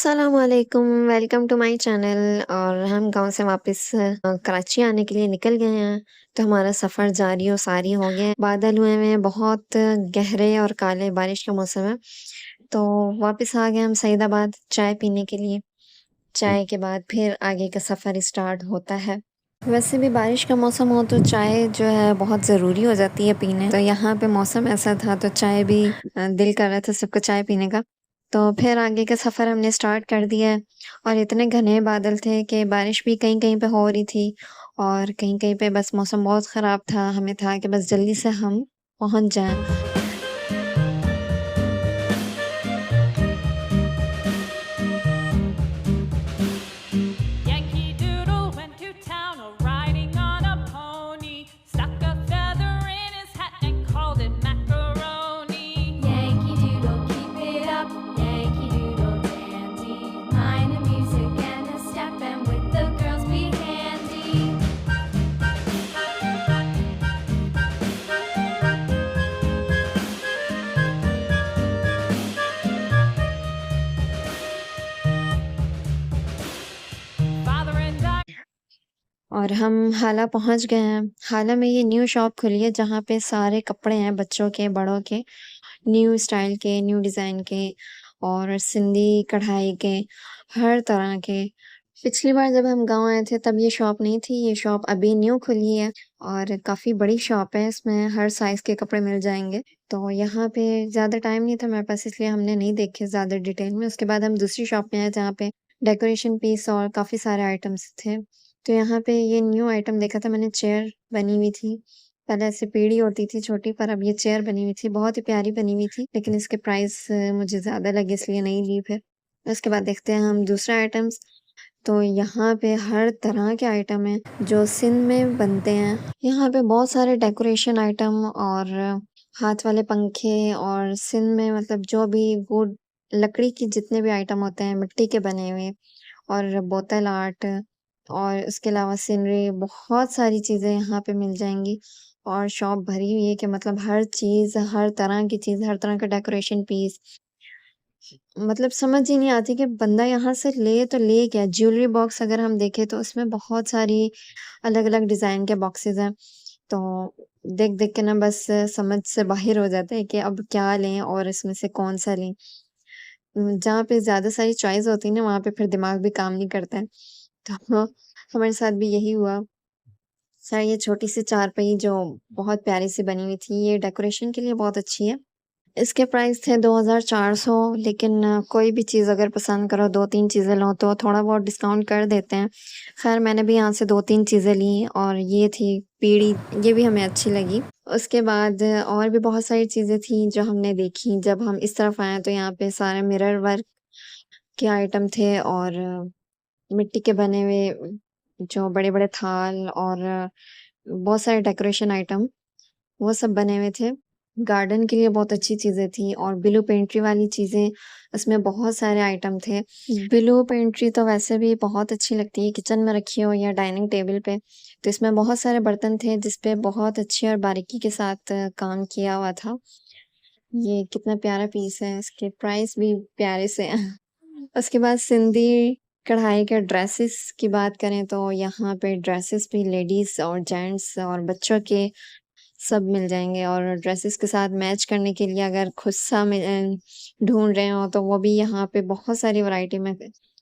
अस्सलामुअलैकुम, welcome to my channel. और हम गाँव से वापस कराची आने के लिए निकल गए हैं। तो हमारा सफ़र जारी और सारी हो गया है। बादल हुए हुए हैं, बहुत गहरे और काले, बारिश का मौसम है। तो वापस आ गए हम सईदाबाद चाय पीने के लिए। चाय के बाद फिर आगे का सफ़र स्टार्ट होता है। वैसे भी बारिश का मौसम हो तो चाय जो है बहुत ज़रूरी हो जाती है पीने। तो यहाँ पे मौसम ऐसा था तो चाय भी दिल कर रहा था सबको चाय पीने का। तो फिर आगे का सफ़र हमने स्टार्ट कर दिया है और इतने घने बादल थे कि बारिश भी कहीं-कहीं पे हो रही थी और कहीं-कहीं पे बस मौसम बहुत ख़राब था। हमें था कि बस जल्दी से हम पहुँच जाएँ। Yankee Doodle went to town riding on a pony, stuck a feather in his hat and called it macaroni. Yankee Doodle, keep it up, Yankee Doodle dandy. Mind the music and the step, and with the girls be handy. Father and I और हम हाला पहुँच गए हैं। हाला में ये new shop खुली है जहाँ पे सारे कपड़े हैं बच्चों के, बड़ों के, न्यू स्टाइल के, न्यू डिज़ाइन के और सिंधी कढ़ाई के, हर तरह के। पिछली बार जब हम गाँव आए थे तब ये शॉप नहीं थी, ये शॉप अभी न्यू खुली है और काफ़ी बड़ी शॉप है, इसमें हर साइज़ के कपड़े मिल जाएँगे। तो यहाँ पे ज़्यादा टाइम नहीं था मेरे पास इसलिए हमने नहीं देखे ज़्यादा डिटेल में। उसके बाद हम दूसरी शॉप में आए जहाँ पे डेकोरेशन पीस और काफ़ी सारे आइटम्स थे। तो यहाँ पे ये न्यू आइटम देखा था मैंने, चेयर बनी हुई थी। पहले ऐसे पीढ़ी होती थी छोटी, पर अब ये चेयर बनी हुई थी, बहुत ही प्यारी बनी हुई थी, लेकिन इसके प्राइस मुझे ज़्यादा लगे इसलिए नहीं ली फिर। उसके बाद देखते हैं हम दूसरा आइटम्स। तो यहाँ पे हर तरह के आइटम हैं जो सिंध में बनते हैं। यहाँ पे बहुत सारे डेकोरेशन आइटम और हाथ वाले पंखे और सिंध में मतलब जो भी वुड लकड़ी की जितने भी आइटम होते हैं मिट्टी के बने हुए और बोतल आर्ट और उसके अलावा सीनरी, बहुत सारी चीज़ें यहाँ पे मिल जाएँगी और शॉप भरी हुई है कि मतलब हर चीज़, हर तरह की चीज़, हर तरह का डेकोरेशन पीस, मतलब समझ ही नहीं आती कि बंदा यहाँ से ले तो ले क्या? ज्वेलरी बॉक्स अगर हम देखें तो उसमें बहुत सारी अलग-अलग डिज़ाइन के बॉक्सेस हैं। तो देख-देख के ना बस समझ से बाहिर हो जाता है कि अब क्या लें और इसमें से कौन-सा लें? जहाँ पे ज़्यादा सारी चॉइस होती है ना, वहाँ पे फिर दिमाग भी काम नहीं करता है। तो हमारे साथ भी यही हुआ। सर ये छोटी-सी चारपाई जो बहुत प्यारी-सी बनी हुई थी, ये डेकोरेशन के लिए बहुत अच्छी है। इसके प्राइस थे 2400, लेकिन कोई भी चीज़ अगर पसंद करो 2-3 चीज़ें लो तो थोड़ा बहुत डिस्काउंट कर देते हैं। ख़ैर मैंने भी यहाँ से 2-3 चीज़ें ली और ये थी पीढ़ी, ये भी हमें अच्छी लगी। उसके बाद और भी बहुत सारी चीज़ें थी जो हमने देखी। जब हम इस तरफ आए तो यहाँ पे सारे मिरर वर्क के आइटम थे और मिट्टी के बने हुए जो बड़े-बड़े थाल और बहुत सारे डेकोरेशन आइटम, वो सब बने हुए थे। गार्डन के लिए बहुत अच्छी चीज़ें थी और ब्लू पेंट्री वाली चीज़ें, उसमें बहुत सारे आइटम थे। ब्लू पेंट्री तो वैसे भी बहुत अच्छी लगती है किचन में रखी हो या डाइनिंग टेबल पे। तो इसमें बहुत सारे बर्तन थे जिस पे बहुत अच्छी और बारीकी के साथ काम किया हुआ था। ये कितना प्यारा पीस है, इसके प्राइस भी प्यारे से हैं। उसके बाद सिंधी कढ़ाई के ड्रेसेस की बात करें तो यहाँ पे ड्रेसेस भी लेडीज़ और जेंट्स और बच्चों के सब मिल जाएँगे और ड्रेसेस के साथ मैच करने के लिए अगर खुस्सा में ढूँढ रहे हो तो वो भी यहाँ पे बहुत सारी वैरायटी में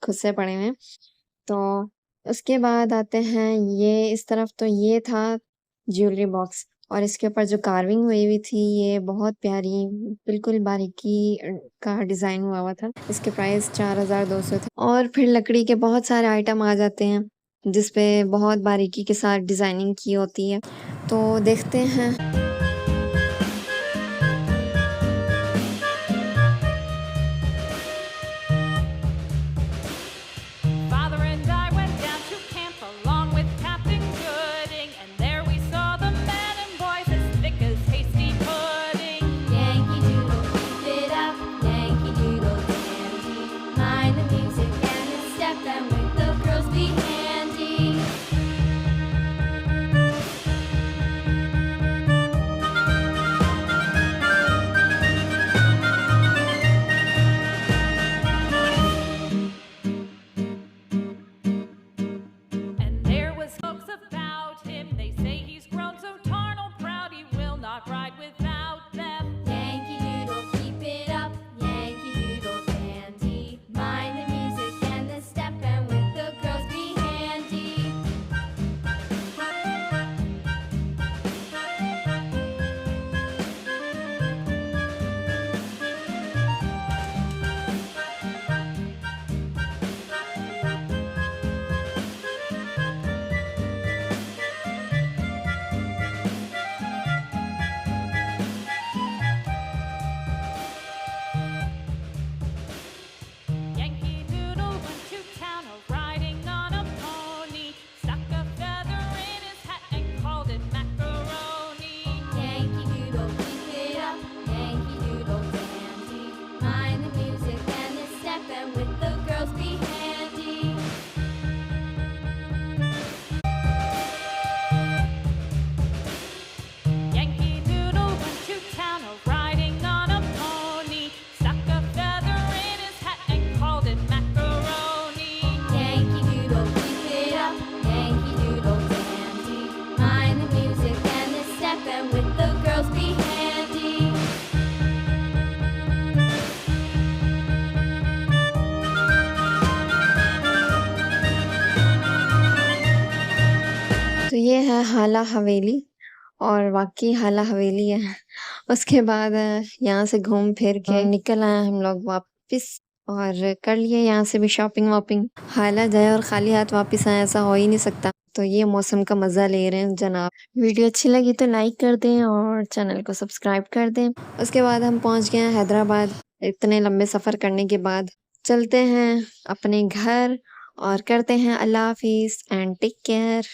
खुस्से पड़े हुए हैं। तो उसके बाद आते हैं ये इस तरफ, तो ये था ज्वेलरी बॉक्स और इसके ऊपर जो कार्विंग हुई हुई थी ये बहुत प्यारी, बिल्कुल बारीकी का डिज़ाइन हुआ हुआ था। इसके प्राइस 4200 थे और फिर लकड़ी के बहुत सारे आइटम आ जाते हैं जिस पे बहुत बारीकी के साथ डिज़ाइनिंग की होती है। तो देखते हैं। Father and I went down to camp along with Captain Gooding, and there we saw the men and boys as thick as hasty pudding. Yankee Doodle, keep it up, Yankee Doodle dandy. Mind the music and the step, and with the girls be handy. ये है हाला हवेली और वाक़ई हाला हवेली है। उसके बाद यहाँ से घूम फिर के निकल आए हम लोग वापस और कर लिए यहाँ से भी शॉपिंग-वॉपिंग। हाला जाए और खाली हाथ वापस आएँ ऐसा हो ही नहीं सकता। तो ये मौसम का मज़ा ले रहे हैं जनाब। वीडियो अच्छी लगी तो लाइक कर दें और चैनल को सब्सक्राइब कर दें। उसके बाद हम पहुँच गए हैं हैदराबाद। इतने लंबे सफ़र करने के बाद चलते हैं अपने घर और करते हैं अल्लाह हाफ़िज़ एंड टेक केयर।